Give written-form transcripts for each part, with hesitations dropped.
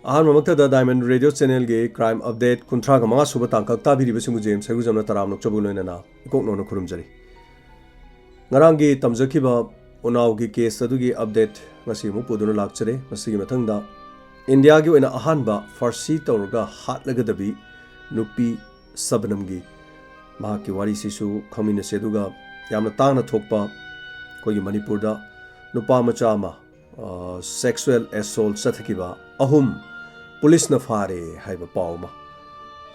Ahmad diamond radio channel के crime update कुंथ्रा का मंगा सुबह तांकक ताबिरिबसिंगु GeM सैगुजमना तरामनक चबुलोइनना इकोकनोना खुरुमजरी ngaranggi tamjakiba unawgi case adugi update ngasi mu puduna lakchare masigi mathangda India gi oina ahanba farsi tawrga hatlagadabi nupi sabnamgi mahaki wari sisu khamina seduga yamna tangna thokpa koi Manipur da nupa macha ma sexual assault sathakiba ahum police na fare haiba pawma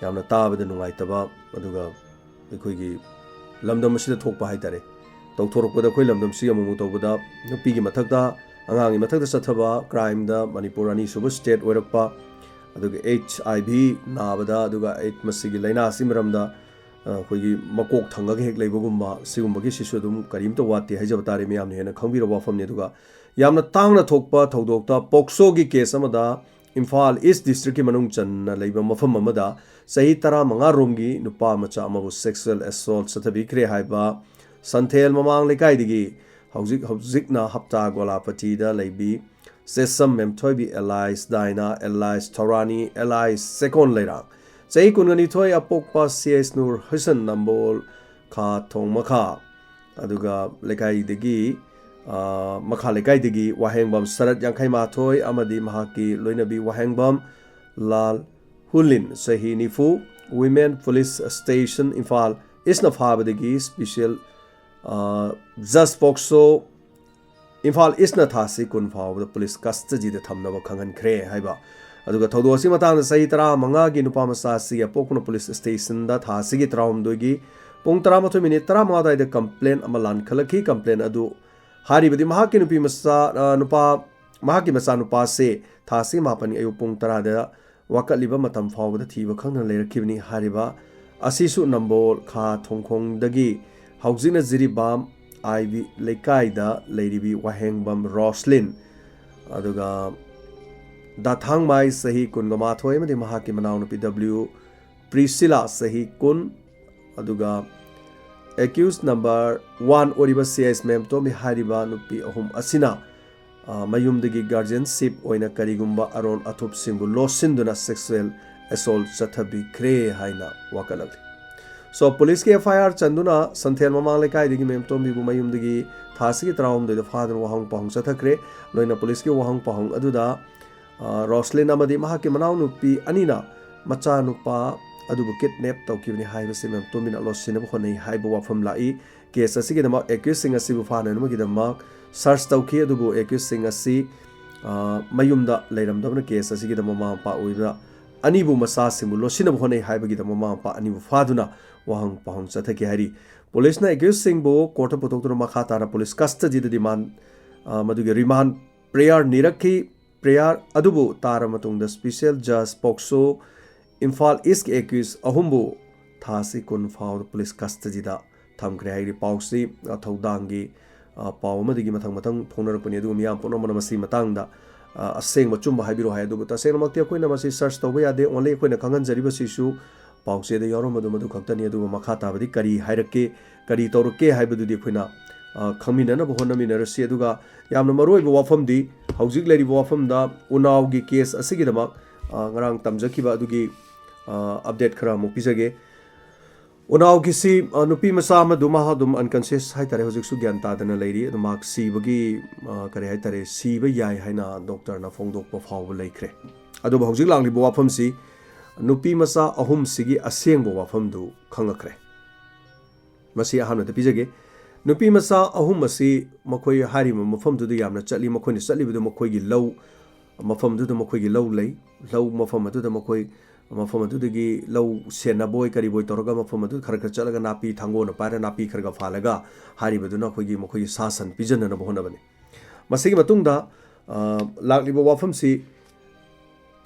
yamna tabada nungaitaba aduga ekhoi lamdam asida thokpa haitare तौथोरपदा कोई लमदम सी अमु तौबदा नुपी की मथकदा अंगांगी मथकदा सथबा crime दा मणिपुर अनी सुब state ओरकपा अदुगा HIV नाबदा अदुगा eight मसिगी लाइना सिमरमदा कोई मकोक थंगग हेक लेबगुम्बा सिगुम्बगी सिसु दुम करीम तो वाते हाइजब तारे मियाम हेना खंबिरो वाफमने दुगा यामना तांगना थोकपा थौदोकता पोक्सो की केस अमदा इम्फाल ईस्ट डिस्ट्रिक्ट की मनुंग चन्ना लेबा मफम अमदा सही तरह मंगा रोमगी नुपा मचा अमबु सेक्सुअल असॉल्ट सथबिख्रे हाइबा Santhel mamang lekaidigi haujikna hapta golapatida leibi sesam memthoibi allies daina allies Torani allies second leirang sei kungani thoi apokpa CS Nur Hussein Nambol kha thongmakha aduga lekaidigi makha lekaidigi wahengbam sarat yangkhai ma thoi amadi mahaki loinabi wahengbam Lal Hulin sahi nifu women police station Imphal isna phabadigi special just Pokso Imphal isna thasi kun phaw the police custody the thamna ba khangan khre haiba aduga thodo si matang sahi tara manga gi nupa masa si apokno police station da thasi gi traum dogi pung 13 minute 13 da complaint amalan khalaki complaint adu hari badi maha ki nupi masa nupa maha ki masa nupa se thasi mapani ayu pung 10 da wakaliba matam phaw da thiba khangna lerakibni hariba asisu nambol kha thongkhong dagi Haujina Ziribam Ivy Lekaida Lady Wahengbam Roslin Aduga Dathang Mai Sahi Kun Gamathoi Madi Mahaki Manaun PW Priscilla Sahi Kun Aduga accused number 1 Oriba CS Mem Tomi Hariba Nupi Ahum Asina Mayum Digi guardianship Oina Karigumba Aron Athup Simbu Losinduna sexual assault Sathabi Kre Haina Wakalak So police ke FIR chanduna Santhel mamang lekai digi mem tombi bu mayum digi thasi ki traum de father wahang pahung sathakre loina police ke wahang pahung aduda Roslyn amadi maha ke manaw nupi anina macha nupa adubu kidnap tawkibni haiba se mem tombi na losina bu khonei haiba wafam lai case asigi dama accused singa sibu fana numa gidama search tawki adubu accused singa si mayum da leiram dabna case asigi dama ma pa oira anibu masa simu losina bu khonei haiba gidama ma pa anibu faduna wahang pahung sathaki hari police na accused singbo court potoktura makha tara police custody the demand madugi remand prayer nirakhi prayer adubu tara matung the special judge Pokso Imphal East accused ahumbu thasi kun faw police custody da thamkre hari pausi thodanggi paw madigi mathang phonarapani adu miyam ponoma masi matang da aseng machum haibiro hai adu ta seng makti koina masi search tawba yade only koina khangan jariba sisu पाउसे दे यारो मदु मदु खक्तनी अदु मखा ताबदी करी हाइरके करी तौरके हाइबदुदी खुना खमिनना बहोनमिनर से अदुगा यामना मरोय वाफम दी हौजिक लेरी वाफम दा उनाव गी case असिगिदमा ngarang tamjakiba adugi update khara mu pijage unaw gisi nupi masa ma duma ha dum unconscious hai tare hojik su gyan ta dana leiri adu mak si bagi kare hai tare si ba yai haina doctor na phongdok pa phaw leikre adu hojik langli bo wafam si Nupi masa ahum sigi aseng bo wafam du khangakre masi ahana te pijage nupi masa ahum masi makoi hari mafam du yamna chali makoi ni chali bu makoi gi low mafam du makoi gi low lei low mafam du makoi mafam du gi low sena boy kari boy toroga mafam du khar khar chalaga napi thango na para napi kharga phalaga hari bu na khoi gi makoi sasan pijana na bohona bani masi gi matung da lakli bo wafam si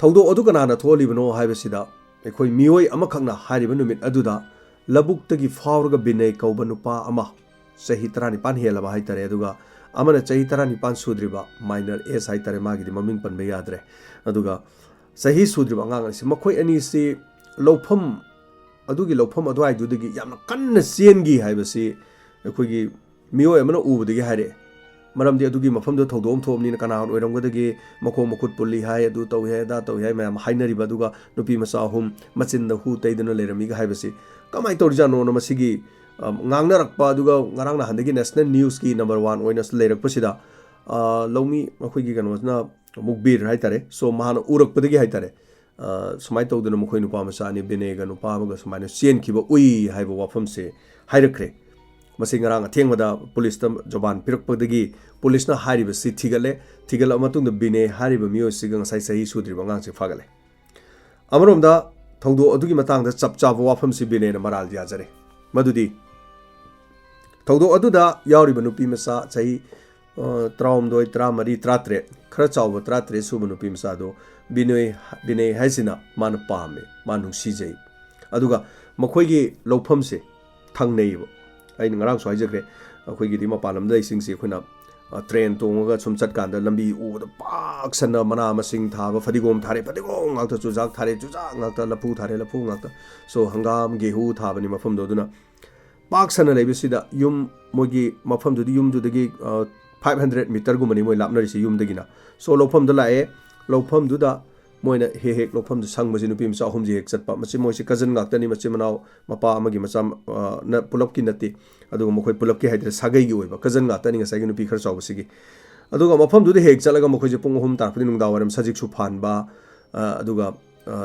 Thodo odu kanana tholi bano haibasida ekhoi mioi amakhangna hariba numit aduda labuk tagi faurga binai kauba nupa ama sahi 35 helaba haitare aduga amana sahi 35 sudriba minor age haitare magi maming panbe yadre aduga sahi sudriba ngang si makhoi ani si lofam adugi lofam adwai dudagi yamna kanna siengi haibasi ekhoi gi mioi amana ubudagi hare मरमदी अदुगी मफमदो थौदोम थोमनी कना ओइरमगदगी मखों मखुत pulley हाय अदु तौ है दा तौ है ma'am हाइनरिबा दुगा नुपी मचा हुम मचिन द हु तैदना लेरमी गा हाइबसी कमाय तौरजानो न मसिगी ngangnarappa aduga ngarang na handagi national news ki number 1 oina lerakpasida lawmi makhoi kano na mukbir haitare so mahana urakpadagi haitare sumai tawduna makhoi nupa masa ni binega nupa maga sumaina chen kiba ui haiba wafam se hairakre masi ngarang thengmada police tam joban pirakpadagi police na hariba si thigala matung da bine hariba mio sigang sai sahi sudri bangang se fagale amaromda thawdo adugi matang da chap chap wafam si bine na maral dia jare madudi thawdo aduda yauriba nupi masa chai traum doi tramari tratre khara chawba tratre suba nupi masa do binay haisina man pame manung sijai aduga makhoi gi lofam se thangnei bo ai ngarang so haijakre akhoi gi di mapalam dai sing se khuna train tonga sum chat kan da lambi u da pak sana mana masing thaba fadigom thare fadigom ngak ta chujak thare chujak ngak ta lapu thare lapu ngak ta so hangam gehu thaba ni mafam do duna pak sana leibisida yum mogi mafam du yum du dagi 500 meter gumani moi lapnari si yum dagina so lofam da lae lofam du da moina he lofam du sang majinu pim sa hum ji hek chatpa machi moi si cousin ngak tani machi manau mapa amagi macha na pulap ki nati aduga mokoi pulap ki haidra sagai gi oiba cousin ngak tani ngasai gi nupi khar chaw sigi aduga mafam du hek chalaga mokoi je pung hum tarpudi nungda waram sajik su phan ba aduga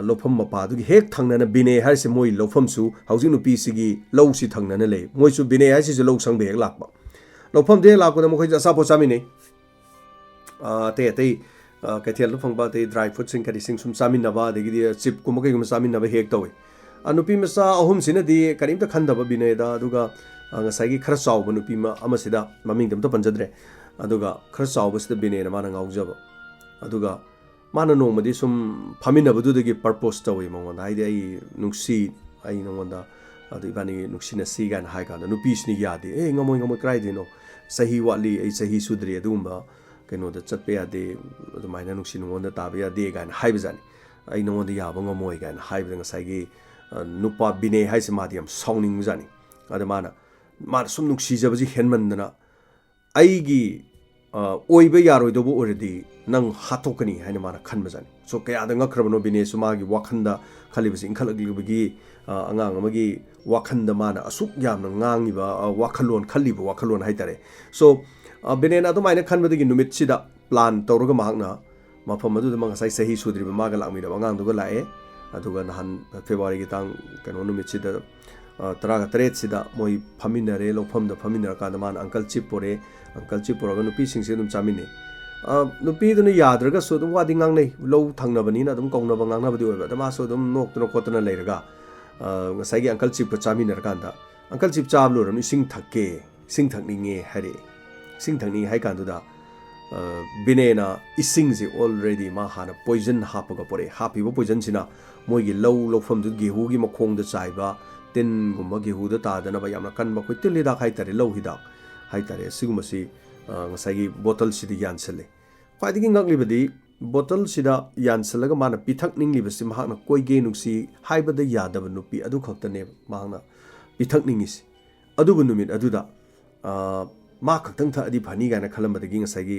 lofam mapa du hek thangnana bine har se moi lofam su housing nupi sigi low si thangnana le moi su bine har si low sang be hek lakba lofam de lakko da mokoi asa po chami ne te kaithel lo phangba te dry food sing kari sing sum chamin na ba de gi chip kum kai gum chamin na ba hek tawi anupi masa ahum sina di karim ta khandaba bine da aduga ngasai gi khara chaw ba nupi ma amasida maming dam ta panjadre aduga khara chaw ba sida bine na mana ngaujaba aduga mana nomadi sum famina badu de purpose tawi mongon ai ai nuksi ai nongonda adu ibani nuksi na si gan hai kan nupi sni yade e ngamoi krai dino sahi wali ai sahi sudri adumba keno da chatpe yade adu maina nuksi nongonda tabe yade gan hai bizani ai nongonda yaba ngamoi gan hai bi ngasai gi nupa bine hai se madiam sawning bizani adu mana sum nuksi jabaji henmandana ai gi oiba yaroi dobu already nang hatokani haina mana khanbajani so kaya da ngakrabano bine sumagi wakhanda khalibasi inkhalagibagi angang amagi wakhanda mana asuk yamna ngangiba wakhalon khaliba wakhalon haitare so bine na to maina khanbadagi numit sida plan tawraga mahakna mafam adu da mangasai sahi sudriba maga lakmi da angang duga lae aduga nahan February gi tang kano numit sida taraga tret sida moi phaminare lofam da phaminara ka da man uncle chip pore uncle chip pore nupi sing se dum chamine nupi duna yadraga so dum wadi ngang nei low thangna bani na dum kongna bang ngna badi oiba da ma so dum nok tuna khotna leiraga ngasai gi uncle chip chaminara kan da uncle chip cham lo ram sing thakke sing thakni nge hare sing thakni hai kan da binena ising ji already ma hana poison hapaga pore hapi bo poison sina moi gi low lofam du gehu gi makhong da chaiba tin gumba gehu da ta dana ba yamna kan ba khoi til da khai tare low hidak hai tare sigumasi ngasai gi bottle sidi yansale khwaidigi ngakli badi bottle sida yansalaga mana pithak ningli basi mahakna koige nuksi haibada yadaba nupi adu khaktane mahakna pithak ningis adu bu numit adu da ma khaktang tha adi phani gana khalambadagi ngasai gi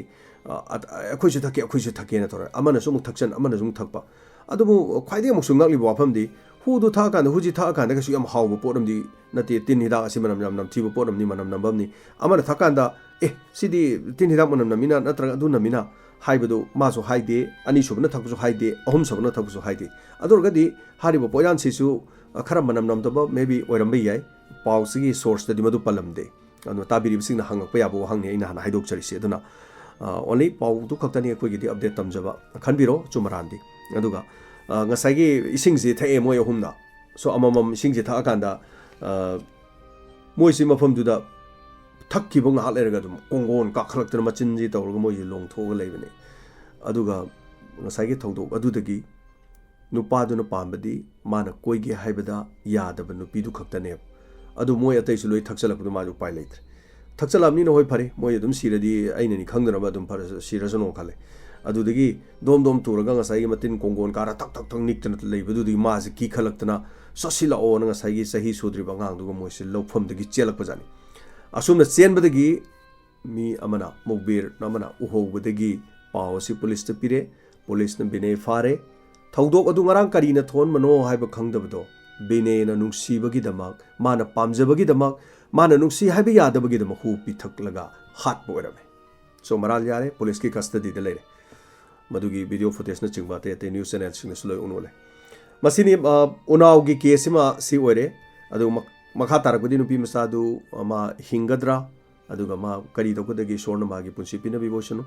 akhoi su thake na tora amana su muk thakchan amana su thakpa adu bu khwaidigi muk su ngakli wafam di hu du tha kan hu ji tha kan da su yam hawbu podam di nati tin hida asi manam nam thibu podam ni manam nam bam ni amana tha kan da sidi tin hida manam namina natra adu namina haibadu ma su haide ani su bana thaksu haide ahum su bana thaksu haide adurga di haribo poyan si su khara manam nam to maybe oiram bai yai paw sigi source da di madu palam de anu tabiri sing na hangak pa yabo hangni ina hana haidok chari si aduna only paw du khaktani akoi gi di update tamjaba khanbiro chumarandi aduga ngasai gi ising ji thae moi ahumna so amamam ising ji tha akanda moi si mafam du da thakki bong hal erga dum kongon ka khalaktra machin ji tawrga moi long thoga leibane aduga ngasai gi thawdo adudagi nupa du na pambadi mana koige haibada yadaba nupi du khaktane adu moi atai su loi thakchalak du ma ju pai leitre thakchalamni no hoi phare moi adum siradi aina ni khangdana ba dum phare sirasano khale adudagi dom turaga ngasai gi matin kongon kara tak niktana leibudu di ma ji ki khalaktana sasila o na ngasai gi sahi sudri bangang du mo si lofam dagi chelak pajani asumna chen badagi मी अमना मुखबिर नमना उहोबदगी पाव असि police ते पिरे police ने बिने फारे थौदोक अदु ngarang kari na thon mano haiba khangdabdo bine na nungsibagi damak mana pamjabagi damak mana nungsi haiba yadabagi damak hu pithak laga hat boirame so maral yare police ki custody de lere madugi video footage na chingba te news channel sing sloi unole masini unaw gi case ma si oire adu makha tarakudi nupi masa du ma hingadra aduga ma kari dokudagi sorna ma gi punsi pina bibosunu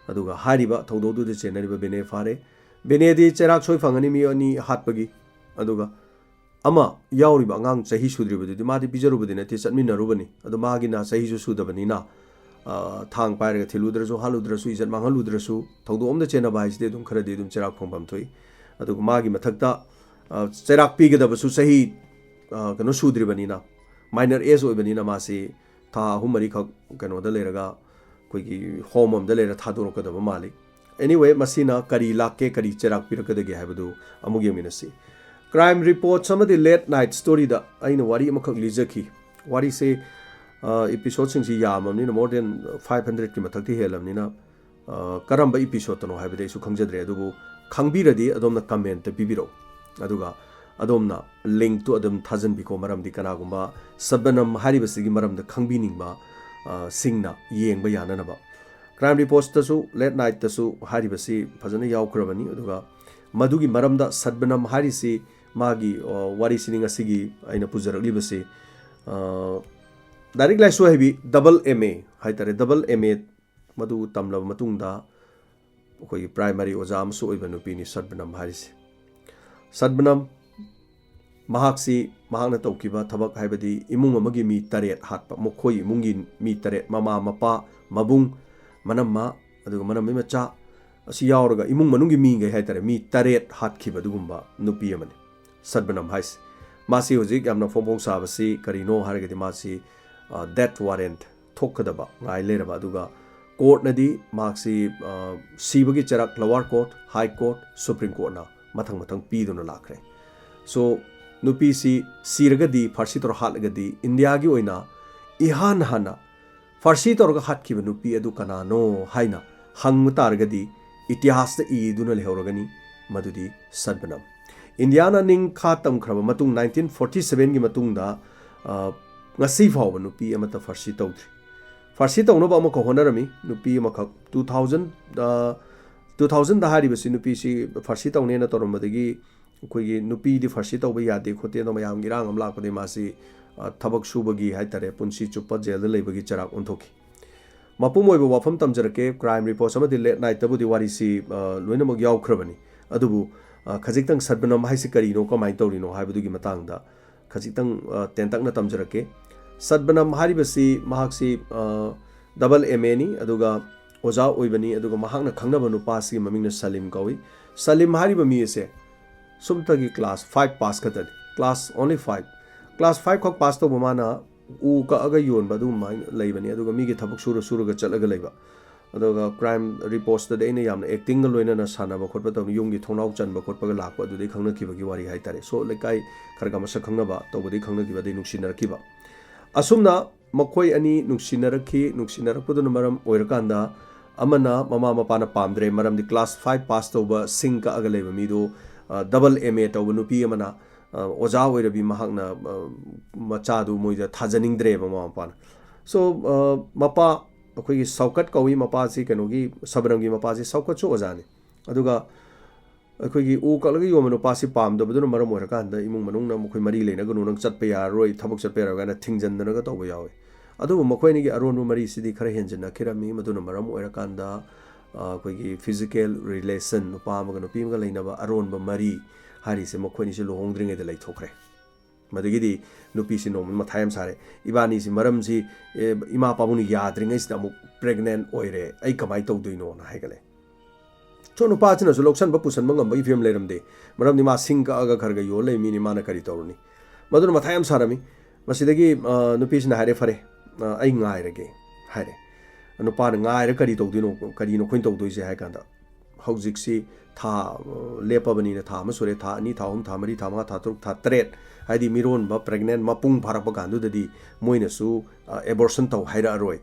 aduga hariba thaudo du de chenariba bene fare Benedi cherak soi fangani mi ani hatpagi aduga ama yauriba ngang sahi sudribadi madi bijarubadi ne tisatmi narubani adu magi na sahi su sudabani na thang pairaga thiludrasu haludrasu izat mangaludrasu thaudo omda chena bai side dum khara de dum cherak phongbam thoi aduga magi mathakta cherak pigadabasu sahi kano sudribani na minor age oibani na masi tha humari khak kano da leraga koigi home om da lera thadorokadaba mali Anyway, masina kari lakke kari cherak pirakadagi haibadu amug yeminasi crime report some of the late night story da aina wari amakak lijaki wari se episode sing si yamamni more than 500 ki mathakti helamni na karamba episode no haibade su khangjadre adubu khangbiradi adomna comment ta bibiro aduga adomna link to adam thousand biko maram di kana gumba sabanam haribasi gi maram da khangbiningba singna yengba yananaba crime report tasu late night tasu haribasi fajana yaukrabani aduga madugi maramda sadbanam harisi magi wari sining asigi aina pujaralibasi direct lai so hebi double ma haitare double ma madu tamlab matungda koi primary ozam su oibanu pini sadbanam harisi sadbanam mahaksi mahakna taukiba thabak haibadi imung amagi mi taret hatpa mokhoi imungi mi taret mama mapa mabung manamma aduga manamma macha asi yauraga imung manungi mi ngai haitare mi taret hatkhiba dugumba nupi amani sadbanam hais masi hojik yamna phongphong sabasi karino haragadi masi death warrant thokadaba ngai leraba aduga court nadi maksi sibagi charak lower court high court supreme court na mathang piduna lakhre so nupi si siragadi farsi tor halagadi india gi oina ihan hana farsi torga hatkiba nupi adu kanano haina hangmu targadi itihas ta iduna lehoragani madudi sadbanam indiana ning khatam khraba matung 1947 gi matung da ngasi fawba nupi amata farsi tawdri farsi tawno ba ma ko honarami nupi ma khak 2000 da hari basi nupi si farsi tawne na torombadagi koi nupi di farsi tawba yade khote no mayam girang am lakpade masi thabak subagi haitare punsi chupa jail leibagi charak onthoki mapum oiba wafam tamjarake crime report sama dile night tabudi wari si loinamag yaukhrabani adubu khajiktang sadbanam haisi kari no kamai tawrino haibudugi matangda khajiktang tentak na tamjarake sadbanam haribasi mahaksi double ma ni aduga oja oibani aduga mahakna khangnaba nupasi mamingna salim kawi salim hariba mi ase sumtagi class 5 pass khatani class only 5 class 5 khok pass to bamana u ka aga yon ba du mai leibani aduga mi ge thabuk suru ga chalaga leiba aduga crime reports da ina yamna acting loina na sana ba khotba to yung gi thonau chan ba khotba ga lakpa du dei khangna ki ba gi wari hai tare so lekai kharga masa khangna ba to bodi khangna ki ba dei nuksinar ki ba asumna makhoi ani nuksinar pudu maram oirakanda amana mama mapana pamdre maram di class 5 pass to ba sing ka aga leiba mi do double ma to nu pi amana oja oirabi mahakna macha du moida thajaning dre mama mapana so mapa akoi saukat kawi mapa si kenogi sabram gi mapa si saukat chu oja ni aduga akoi gi u kalagi yomano pasi pam do budun maram oira kan da imung manung na mokoi mari leina ganu nang chatpe ya roi thabuk chatpe ra ga na thingjan na ga to ba yawi adu mokoi ni gi aron mari sidi khara henjana khirami maduna maram oira kan da akoi gi physical relation nupa ma ga nupi ma ga leina ba aron ba mari hari se mokoi ni se lohongdring de lai thokre madagi di nupi si no ma thayam sare ibani si maram si ima pabuni yadring is da mu pregnant oire ai kamai to duino na haigale so nupa china so loksan ba pusan mangam ba ifem leram de maram ni ma singka aga kharga yo le mi ni mana kari toruni madun ma thayam sarami masidagi nupi sina hare fare ai ngai rage hare nupa ngai ra kari to duino kari no khoin to doise hai kanda hojik si tha lepabani na tha ma sore tha ni tha hum tha mari tha ma tha truk tha tret haidi miron ba pregnant mapung pharak ba gandu dadi moina su abortion taw haira roi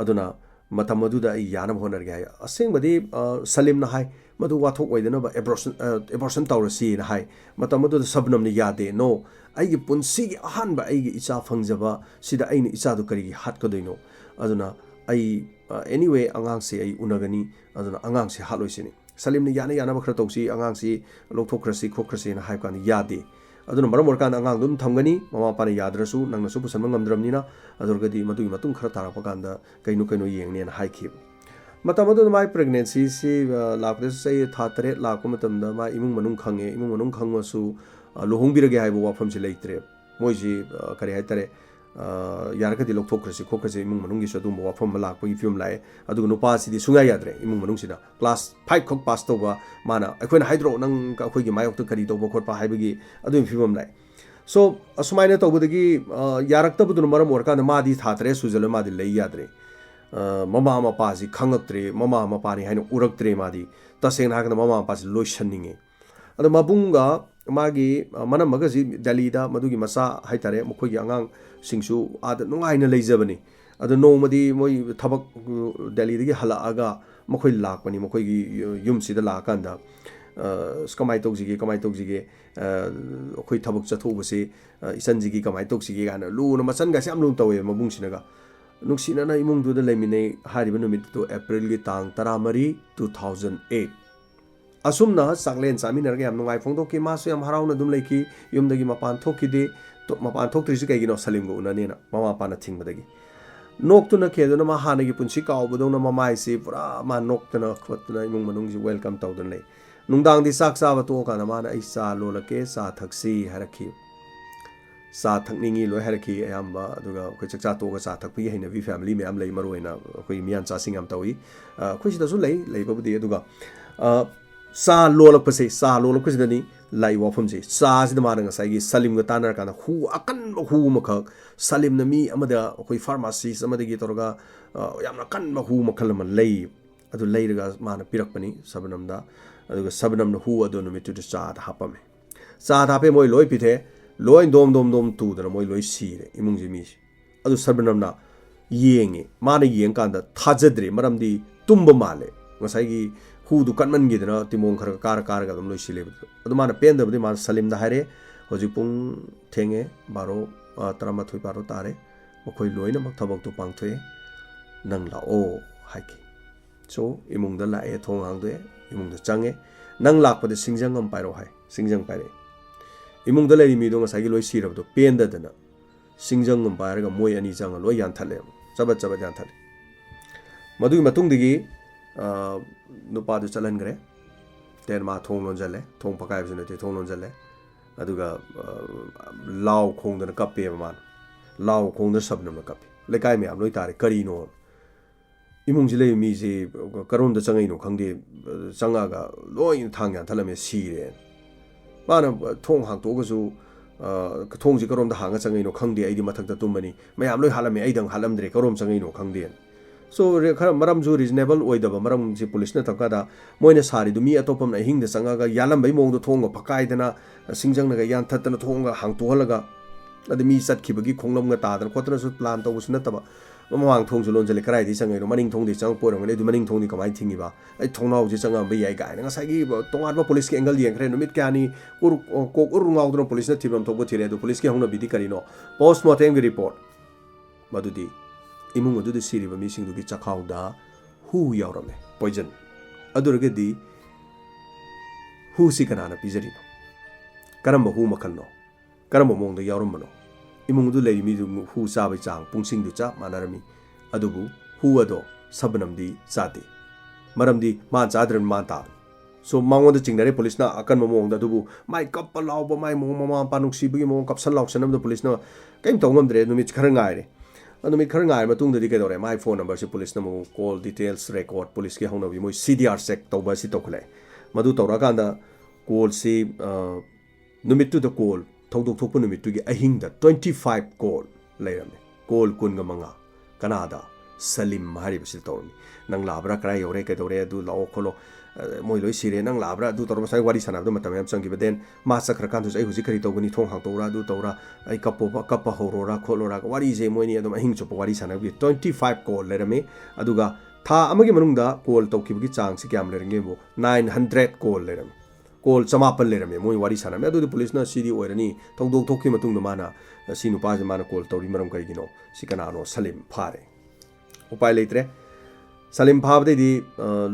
aduna matam aduda ai yanam honar ga aseng badi salim na hai madu wathok oidena ba abortion tawrasi na hai matam aduda sabnam ni yade no ai gi punsi gi ahan ba ai gi icha phangjaba sida ai ni icha du kari hat ka doino aduna ai anyway angang se ai unagani aduna angang se haloi sini salim ni yana ba khra tawsi angang si lokthokrasi khokrasi na hai kan yade aduna maram orkan angang dum thamgani mama pa ni yadrasu nangna su pusan ngamdramnina adurgadi madu matung khra tarapa kanda kainu yengne na hai khib matam adu mai pregnancy si lakde sai tha tare lakpa matam da ma imung manung khange su lohong birage hai bo wafam si leitre moi ji kare hai tare yaraka di lok thokrasi khokrasi imung manung gi sadu mo wafam lakpa gi film lai adu no pa si di sunga yadre imung manung sina class 5 khok pass to ba mana akhoi hydro nang ka khoi gi mayok to kari to bo khot pa hai bagi adu film lai so asumai to budagi yarak ta budu maram orka na ma di tha tare sujal ma di lei yadre mama mapa si khangaktre mama mapa ni haino uraktre ma di taseng na ka mama mapa si loishaninge adu mabunga magi manam maga si Delhi da madugi masa haitare mukoi gi angang singsu ad nungaina leijabani adu no madi moi thabak Delhi dagi hala aga mukoi lakpani mukoi gi yum sida la kanda kamai tokjige khoi thabak chathu base isanjigi kamai tokjige gana lu na masan ga sam lu tawe mabung sinaga nuksina na imung du da lemine hariba numit to April gi tang 13 2008 asumna saklen saminar ga yam nungai phongdok ki masu yam harauna dum leiki yumdagi mapan thokki de to mapan thokri si kaigino salim go unani na mama pana thingmadagi noktuna kheduna ma hanagi punsi kaubudona mamai si pura ma noktuna khotna imung manung ji welcome tawdun lei nungdang di sak sa to kana mana ai sa lolake sa thaksi harakhi sa thakningi loi harakhi ayamba aduga khoi chakcha to ga sa thakpi haina vi family me am lei maroina khoi mian cha singam tawi khoi sida su lei babudi aduga sa lolak pase sa lolak kusidani lai wafum je sa sida maranga sai salim ga tanar kana hu akan hu makhak salim na mi amada khoi pharmacy amada gi torga yamna kan ma hu makhal man lei adu leiraga mana pirakpani sabanamda aduga sabanamna hu adu numitu de sa da hapame sa da pe moi loi pithe loi dom tu dana moi loi sire imung ji mi adu sabanamna yenge mana yeng kanda thajadre maramdi tumba male ngasai gi hu du kanman gi dana timong khar kar ga dum loi sile adu mana pen da budi man salim da hare hoji pung thenge baro tarama thui baro tare mokoi loina mak thabak tu pang thwe nang la o haiki so imung da la e thong hang de imung da change nang lak pa de singjang am pairo hai singjang pare imung da le mi do ngasai gi loi sirab do pen da dana singjang am paira ga moi ani chang loi yan thale chabat yan thale madu matung digi nupa du chalan gre ten ma thong lon jale thong pakai bjune te thong lon jale aduga law khong da kappe man law khong da sabnam kappe le kai me am loi tare kari no imung jile mi ji karon da changai no khangde changa ga loi thang yan thalame sire mana thong hang to ga su thong ji karom da hanga changai no khangde ai di mathak da tumani mayam loi halame ai dang halamdre karom changai no khangde so khara maram ju reasonable oidaba maram ji police na takada moina sari du mi atopam na hing da sanga ga yalam bai mong do thong ga phakai dana singjang na ga yan that na thong ga hang to halaga adi mi sat khibagi khonglom ga ta da khotna su plan to usna taba mamang thong ju lon jale karai di sangai no maning thong di chang porang ne du maning thong di kamai thingi ba ai thong naw ji changa bai ai ga na sai gi tongat ba police ke angle yeng khre no mit kani kur ko ur ngaw do police na thibam thok bo thire do police ke hongna bidi kari no postmortem gi report madudi imung adu de siri ba mi sing du gi chakhau da hu yaurame poison adurge di hu si kana na pizari no karam hu makal no karam mong da yaurum no imung du lei mi du hu sa ba chang pung sing du cha manarami adubu hu ado sabnam di sati maram di man chadran man ta so mango da chingnare police na akan mong da dubu mai kap pa law ba mai mong mama panuk si bi mong kap sal law sanam da police na kaim tongam dre no mi khar ngai re anumi khar ngai matung da dike dore my phone number si police na mo call details record police ki hongna bi moi CDR sec to ba si to khle madu to ra kanda call si numit tu da call thokdok thokpu numit tu gi ahing da 25 call leirame call kun ga manga kanada salim hari bi si to nang labra krai yore ke dore du law kholo मोई लोई सिरे नंग लाब्रा दु तोर मसाई वारी सानाबदो मतम याम चंगिबा then मा सखर कांदुस आई हुजि करी तौगनी थोंग हांगतौरा दु तौरा आई कप्पा होरोरा खोलोरा वारी जे मोइनी अदम अहिंग चोप वारी सानाबि 25 कॉल लेरमे अदुगा था अमगी मनुंगदा कॉल तौकिबगी चांग से क्याम लेरंगे बो 900 कॉल लेरमे कॉल चमापल लेरमे मोई वारी सानामे अदु पुलिस ना सीडी ओइरनी थौदोक थोकि मतुंग माना सी नुपा माना कॉल तौरी मरम करिगिनो सी कनानो सलीम फारे उपाय लेत्रे सलीम फाबदेदी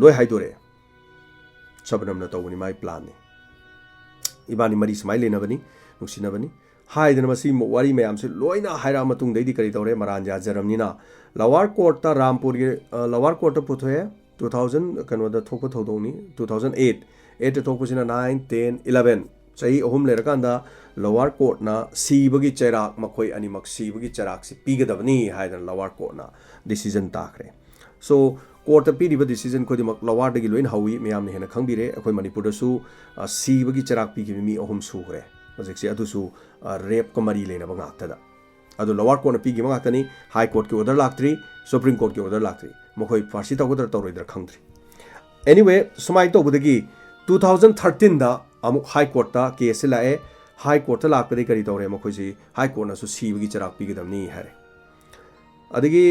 लोय हाइदोरे सबनमना तौबनी माई प्लान ने इबानी मरी समाई लेनबनी नुसिनबनी हाइदन मसी वारी मयाम से लोइना हाइरा मतुंग दैदी करी तौरे मरान जाजरमनिना लवार कोर्ट ता रामपुर के लवार कोर्ट ता पुथोए 2000 कनोदा थोको थोदोनी 2008 8 थोकोसिना 9 10 11 सही अहुम लेरकांदा लवार कोर्ट ना सीबगी चैराक मखोई अनिमक सीबगी चैराक से पीगदबनी हाइदन लवार कोर्ट ना डिसीजन ताखरे सो कोर्ट पीरिबा डिसीजन को दिमक लवार दगी लोइन हवी मयाम ने हेना खंगबिरे अखोय मणिपुर दसु सीबगी चैराक पीगी मी अहुम सुखरे हजिकसे अदुसु रेप को मरी लेना बंगातदा अदु लवार कोर्ट पीगी मंगातनी हाई कोर्ट के ऑर्डर लाक्ट्री सुप्रीम कोर्ट के ऑर्डर लाक्ट्री मखोय फारसी तौगदर तौरोइदर खंगद्री एनीवे सुमाय तौबदगी 2013 दा अमुक हाई कोर्ट ता केस लाए हाई कोर्ट लापदे करी तौरे मखोयसी हाई कोर्ट नसु सीबगी चराक पीगदमनी हारे अदगी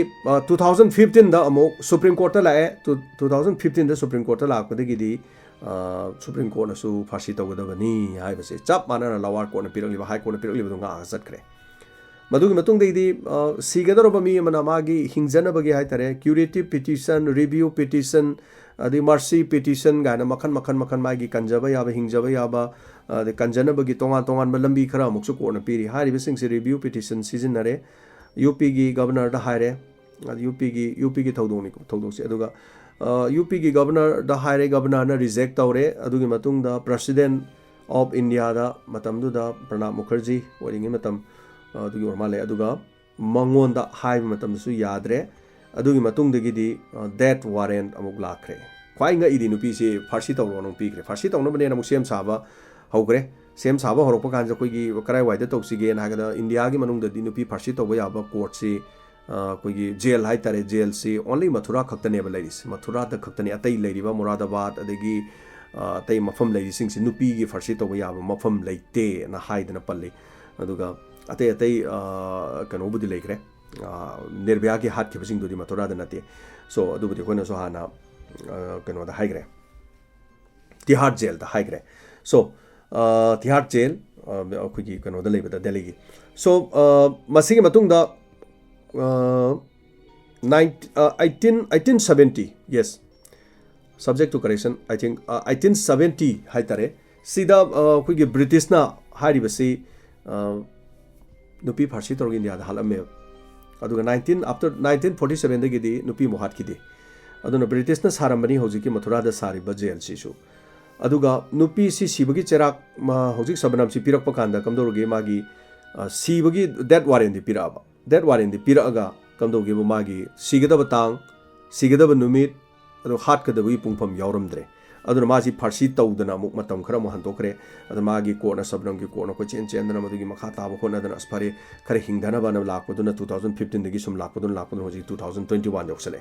2015 दा अमुक सुप्रीम कोर्ट लाए 2015 दा सुप्रीम कोर्ट लापदगी सुप्रीम कोर्ट नसु फारसी तौगदबनी हाइबसे चप माना लवार कोर्ट पिरलिबा हाई कोर्ट पिरलिबा दुंगा चटखरे मधुगी मतुंगदैदी सीगदरबा मी मना मागी हिंगजनबगी हाइतरे क्यूरेटिव पिटिशन रिव्यू पिटिशन अदि मर्सी पिटिशन गाना मखन मखन मखन मागी कंजबा याबा हिंगजबा याबा अदि कंजनबगी तोंगान तोंगान लंबी खरा मुक्सु कोर्ट पीरी हारिबसिंग से रिव्यू पिटिशन सिजनरे यूपी की गवर्नर दा हाइरे यूपी की थौदोंसे अदुगा यूपी की गवर्नर दा हाइरे गवर्नर ना रिजेक्ट तौरे अदुगी मतुंगदा प्रेसिडेंट ऑफ इंडिया दा मतमदुदा प्रणब मुखर्जी ओरिंगे मतम अदुगी ओरमाले अदुगा मंगोंदा हाइब मतमसु याद्रे अदुगी मतुंगदगिदी डेथ वारंट अमुक लाखरे ख्वाइंगा इदी नुपी से फारसी तौरो नु पीखरे फारसी तौनो बने नमु सेम साबा हौग्रे सेम साबा हरोप कान कोई कराई वाइद तौसीगे नागदा इंडिया की मनुंगददी नुपी फारसी तौबा याबा कोर्ट से कोई जेल हाई तारे जेल से ओनली मथुरा खक्तने लेरिस मथुरा द खक्तने अतई लेरिबा मुरादाबाद अदगी अतई मफम लेरिसिंग से नुपी की फारसी तौबा याबा मफम लेते ना हाइदना पल्ले अदुगा अतई अतई कनोबुदी लेखरे निर्भया की हाथ की मथुरा नते सो अदुबुदी कोना सो हाना कनोदा हाइग्रे तिहाड़ जेल दा हाइग्रे सो तिहाड़ जेल अखोगी कनोदा लेबदा दिल्ली की सो मसिगे मतुंगदा 1870 yes subject to correction I think 1870 हाइतरे सिदा अखोगी ब्रिटिश ना हारिबसी नुपी फारसी तौर इंडिया दा हालमे अदुगा 19 आफ्टर 1947 दगिदी नुपी मोहात किदे अदुना ब्रिटिश ना सारमबनी होजिकी मथुरा दा सारिबा जेल सिसु अदुगा नुपी सी सीबगी चराक होजिक सबनाम सी पिरक पकांदा कमदोरगे मागी सीबगी डेथ वारंट दी पिराबा डेथ वारंट दी पिरागा कमदोरगे मागी सीगदब तांग सीगदब नुमित अदु हाट कदबगी पुंगफम यावरमद्रे अदुना मासी फारसी तौदना मुक मतम खरा मोहनतोकरे अदु मागी कोर्ट सबनम की कोर्ट को चेन चेंदना मदुगी मखा ताब खोनदना असफरे खरे हिंगदना बना लाकपदुना 2015 दगी सुम लाकपदुना होजि 2021 योक्सले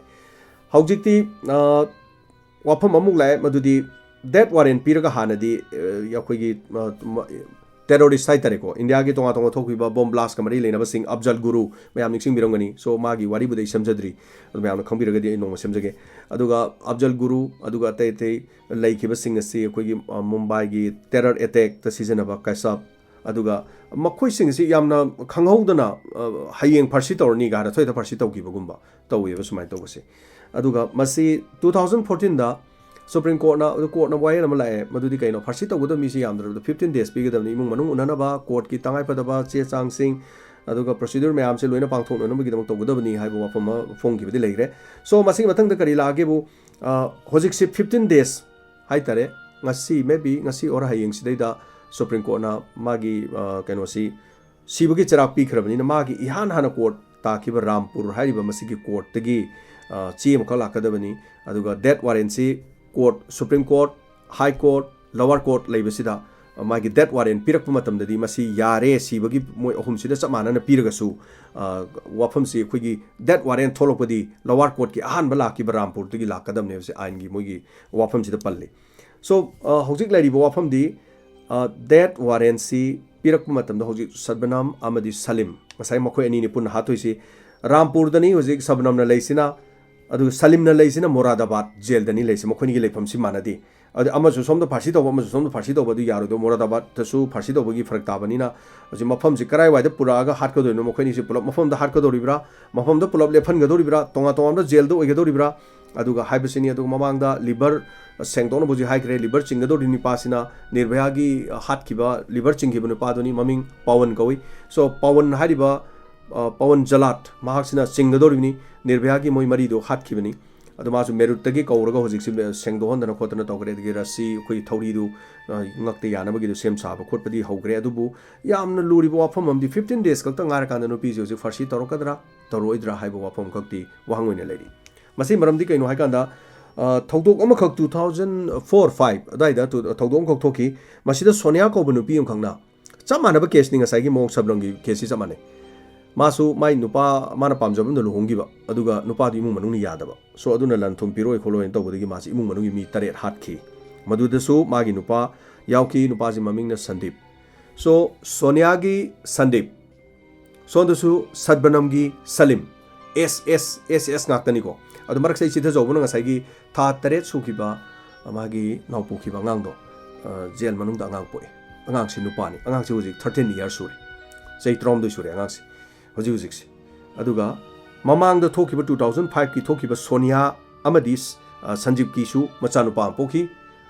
हौजिकती वाफम अमुक लाय मदुदी डेथ वारंट पीरगा हानदी यखोगी टेररिस्ट हाइतरेको इंडिया की तोंगा तोंगा थोकिबा बॉम्ब ब्लास्ट कमरी लेनबा सिंह अफजल गुरु मयाम निक्सिंग बिरंगनी सो मागी वारी बुदै समजद्री अदु मयाम खंबिरगदी नोंग समजगे अदुगा अफजल गुरु अदुगा तै तै लैखिबा सिंह असि अखोगी मुंबई की टेरर अटैक त सिजनबा कैसब अदुगा मखोई सिंह सि यामना खंगहौदना हयेंग फारसी तौरनी गारा थोयदा फारसी तौकिबगुंबा तौवेबा सुमाय तौबसे अदुगा मसी 2014 दा सुप्रीम कोर्ट वायर लाए मधुदी कहीं फारसी तौद मीसी 15 days पीगदबनी इमुंग मनुंग उननबा कोर्ट की तंगाइपदबा चे चांगसिंग अदुगा प्रोसीड्यूर मैम से लोइना पांगथोननबगीदमक तौगदबनी हाइबो वाफम फोंगिबदि लेग्रे सो मसिंग मथंग करी लागेबु होजिक से 15 days हाइतरे ngasi maybe ngasi or hayeng sidai supreme court ना मागी कनोसी सीबगी चराक पीखरबनी मागी इहान हाना कोर्ट ताकिब रामपुर हाइबा मसिगी कोर्ट तगी चे मख लाकदबनी अदुगा डेथ वारंट सी court supreme court high court lower court लेबसिदा मागी डेथ वारेंट पीरक मतमददी मसी यारे सीबगी मोय अहुमसिदा चप मानना पीरगसु वाफमसी अखोगी डेथ वारेंट थोलपदी लोअर कोर्ट की अहानबा लाकी रामपुर तगी लाकदमने से आइन की मोगी वाफमसिदा पल्ले सो हौजिक लाइरिबो वाफमदी डेथ वारेंट सी पीरक मतमदा हौजिक सदबनाम अमदी सलीम मसाई मखोय अनी ने पुन हाथोइसी रामपुर दनी हौजिक सबनमना लेसिना अदु सलीमना लेसिना मोरादाबाद जेल दनी लेसि मखोनी लेफमसी मानदी अमसु सोमद फारसी तब अमसु सोमद फारसी तब यारो मोरादाबाद तसु फारसी तबगी फरक ताबनीना हजि मफम से कराय वायद पुरागा हाटकदोनो मखोनी से pull-up मफम the हाटकदोरिब्रा मफम the pull-up लेफनगदोरिब्रा तोंगा तोंगा jail दो ओइगदोरिब्रा अदुगा हाइबसिनी अदुगा ममांगदा लिवर सेंगदोनो बुजी हाइग्रे लिवर चिंगदोरिनी पासिना निर्भयागी हाटकिबा लिवर चिंगिबनो पादोनी ममिंग पवन कवि सो पवन हारिबा पवन जलाट महाक्सिना चिंगदोरिनी निर्भयागी मोय मरीदो हाटकिबनी अदमासु मेरुतगी कौरगा होजिक सेंगदोहनदना खोतना तौग्रे दगी रसी अखोई थौरीदु ngakte yanabagi sem saba khotpadi hogre adubu yamna luribo wafam amdi 15 days kakta ngar kan nupi je farsi torokadra toroidra haibo wafam kakti wahangoina leri masi maramdi kaino haikanda thogdok ama khak 2004-5 adaida thogdok khak thoki masida sonia ko banu pi khangna chamana ba case ninga saigi mong sablangi case chamane मासु माई नुपा माना पामजब लुहोंगिबा अदुगा नुपा इमुंग मनुंग यादबा सो अदुना लनथुम पिरोय खोलोय तौबदगी मासी इमुंग मनुंग मी तरेट हाटखी मदुदसु मागी नुपा यावकी नुपाजी ममिंगना संदीप सो सोनियागी Sandeep सोंदसु सदबनमगी Salim S नाक्तनिको अदु मरक सै चिथे जौबुना ngसाइगी था तरेट सुखिबा मागी नावपुखिबा ngang jail मनुंग दा ngang पोय ngang si नुपानी ngang si हुजिक 13 years सुरे sei trom do सुरे ngang si हजी हजिक्से अदुगा ममांग द थोखिबा 2005 की थोखिबा सोनिया अमदी संजीव कीसु मचानुपा पोखी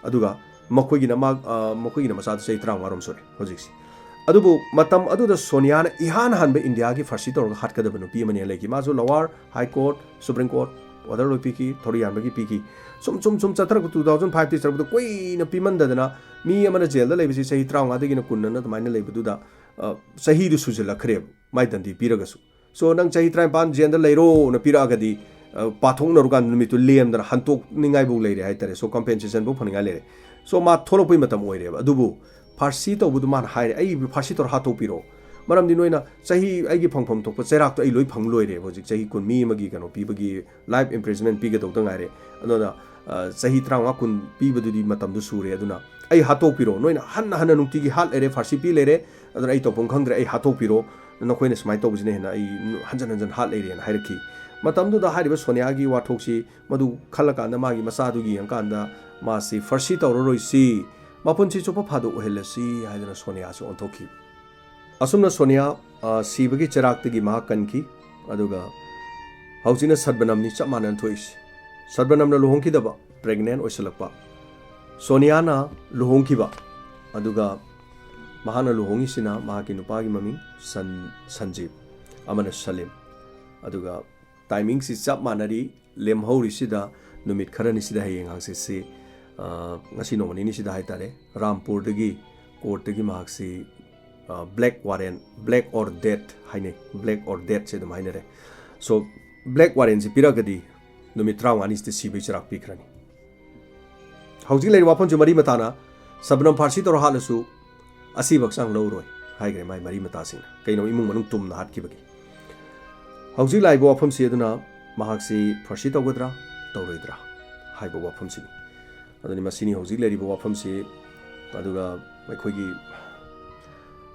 अदुगा मखोगिना मचा से 30 सोरे हजिक्से अदुबु मतम अदुदा सोनिया ने इहान हानबे इंडिया की फारसी तौर हाटकदब नुपी मने लेकी माजो lower high court supreme court order लोपी की थोड़ी यानबगी पीकी सुम चतर 2005 ती सरबदो कोई न पीमंददना मी अमना जेल द लेबिसि सही 30 दगिना कुन्नना तमाइना लेबदुदा सही दु सुजलखरे माइ दंदी पीरगसु सो नंग सही 35 जेल द लेरो न पीरागदी पाथोंगनरुगान नुमितु लेमदना हंतोक निंगाइबु लेरे हाइतरे सो कंपेंसेशन बु फनिंगा लेरे सो मा थोलोपै मतम ओइरे अदुबु फारसी तौबुदु मान हाइरे आई फारसी तौर हातो पिरो मरमदि नोइना सही आइगी फंगफम थोप चेराक तो आई लोइ फंग लोइरे होजिक सही कुन मी मगी कनो पीबगी लाइफ इम्प्रिजमेंट पीगे दौदं गाइरे अदोना सही 30 कुन पीबदुदी मतम दु सुरे अदुना आई हातो पिरो नोइना हन हन नुक्तिगी हाल लेरे फारसी पी लेरे अदुना आई तोपम खंगद्रे आई हातो पिरो नखोइना समाइ तौबजिने हेना आई हंजन हंजन हाल लेरे न हाइरखी मतमदुदा हारिबा सोनियागी वाथोक्सी मदु खलकांदा मागी मसादुगी अंकांदा मासी फारसी तौरोरोइसी मापुनसी चोप फादो ओहेलसी हाइदना सोनिया से ओंथोखी असुमना सोनिया सीबगी चराक्तगी मा कनकी अदुगा हौजिना सदबनमनी चप मानन थोइसी सदबनमना लुहोंखिदबा प्रेग्नेंट ओइसलकपा सोनियाना लुहोंखिबा अदुगा महाना लुहोंगिसिना माकी नुपागी ममिंग संजीव अमना सलीम अदुगा टाइमिंग सि चप मानरी लेमहौरिसिदा नुमित खरनिसिदा हेयंग हांगसिसि ngasi nomani ni sida haitare rampur dagi court dagi mahaksi black warrant black or death haine black or death se dum hainere so black warrant si piragadi numi trawa ni ste sibi chirak pikrani hauji lai wapon ju mari matana sabnam farsi tor halasu asi baksang loroi haigre mai mari mata sing kaino imung manung tum na hat kibagi hauji lai wapon si aduna mahaksi farsi togodra toroidra haibo wapon si अदुनि मसिनी हौजिक लेरिबो वाफमसी अदुगा मैखोगी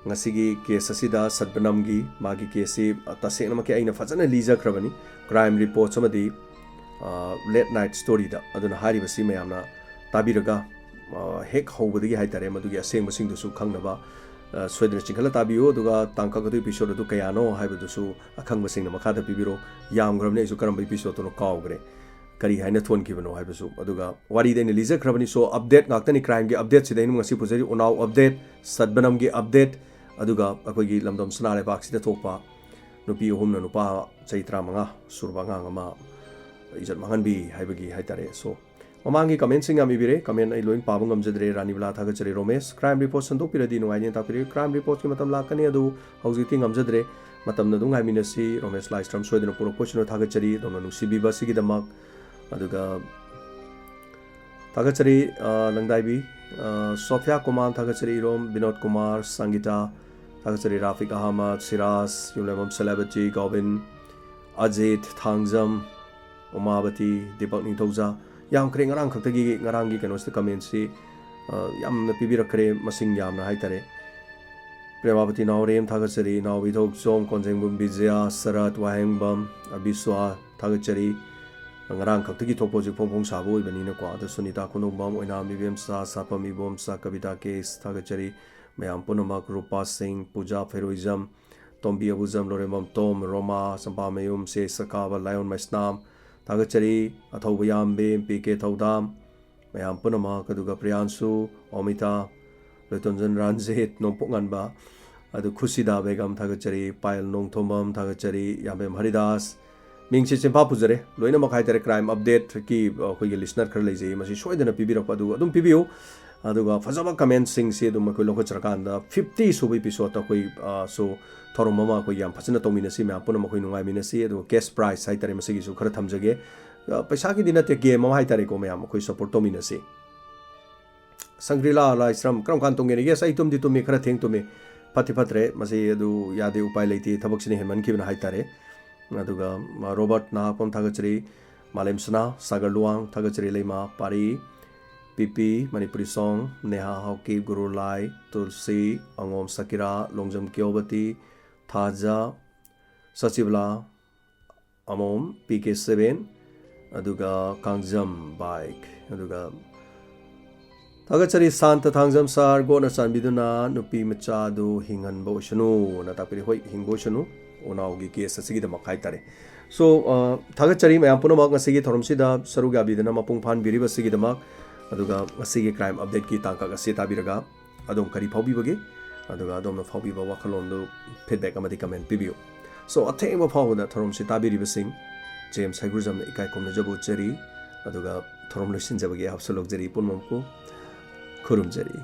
ngasiगी case असिदा सदबनमगी मागी केसी तसेनमके आइना फजन लीजख्रबनी क्राइम रिपोर्ट्स अमदी लेट नाइट स्टोरी दा अदुना हारिबसी मयामना ताबिरगा हेक हौबदगी हाइतारे मदुगी असेंगबसिंग दुसु खंगनबा सोइदन चिंखला ताबियो दुगा तांकागदु एपिसोड दु कयानो हाइबदुसु अखंगबसिंग मखादा पिबिरो यामग्रबने इसु करम एपिसोड तो कावग्रे करी हाइना थोन किबनो हाइबसु अदुगा वारी देन लीजर खरबनी so update ngaktani crime gi update sidainu ngasi pujari unaw update sadbanam gi update aduga akogi lamdom sanale bak sida thokpa nupi ohumna nupa chaitra manga surba nga ngama ijat manganbi haibagi haitare so mamangi comment sing ami bire comment ai loin pabung amjadre ranibla thaga chari romesh crime report sandok piradi nuaini ta piri crime report ki matam lakani adu hauji ting amjadre matam na dung haminasi romesh livestream soidena puro question thaga chari dona nusibi basigi damak अदुगा तागचरी लंगदाइबी Sofia Kumar Thagachari Rom, Binod Kumar, Sangita, Thagachari Rafiq Ahmad, Siras, Yulemam Celebrity, Govin, Ajit, Thangzam, Umabati, Deepak Ningthauja, Yam Kring Ngarang Khaktagi Ngarangi Kanos the comments Yam Pibirakre Masing Yam na Haitare. Premavati Naurem Thagachari, now with Hok Som, Konjeng Bizia, Sarat, Wahengbam, Abiswa, Thagachari. Ngarang Kaktagi Topoji Pong Sabo, Benina Qua, the Sunita Kunubam, Wenami Bimsa, Sapami Bomsa, Kavita Case, Thagachari, Mayam Punamak, Rupa Singh, Puja, Feroism, Tombi Abuzam, Loremam Tom, Roma, Sampamayum, Se Sakava, Lion Maisnam, Thagachari, Athobayam Bim, PK Thaudam, Mayam Punamak, Kaduga Priyansu, Omita, Letonjan Ranzit, Nompunganba, Adu Kusida Begam Thagachari, Pile Nong Tomam, Thagachari, Yambem Haridas. Ming si Chimpa Puzare, Loina Makai crime update ki listener Kerlazy, Masi Shoydana Pibi of Padu, Adum Pibio, Aduga Fazama commencing say the Makuloko Chakanda, 50 sub episode so Toromama Koyam, Pasina Tominasi, Mapunamakuino Minasi, the guest prize, Saitari Masigi, Karatamjage, Pesaki didn't take game of Haitarico Mayam, who support Tominasi. Sangrila, Lysram, Kramkantong, yes, I told you to make a thing to me. Patipatre, Masi do Yadi Upilati, Tabaxini, and Kivin Haitare. Aduga Robert na pom Thagachari Malem Sana Sagar Luang Thagachari Lema Pari Pipi Manipuri Song Neha Hoki Guru Lai Tulsi Angom Sakira Longjam Kyobati Thaja Sachibla Amom PK7 Aduga Kangjam Bike Aduga Thagachari Santa Thangjam Sar Gona Sanbiduna Nupi Machadu Hingan Boshanu Natapiri Hoi Hingoshanu Onaugi case asigi the Makaitare. So, Thagachari, my Ampunamak, Asigi, Toromsida, Sarugabi, the Namapung Pan Biriba Sigi the Mark, Aduga, Asigi crime update ki Tanka Seta Biraga, Adom Kari Pobi Bagi, Aduga Dom of Hobi Wakalondo, Pitback Amadicam and Pibio. So, a time of how that Toromsita Biriba sing, James Hagrizam, Ikai Komnajabu Cherry, Aduga, Torom Lusin Zabagi, Absolute Jerry Punmoko, Kurum Jerry.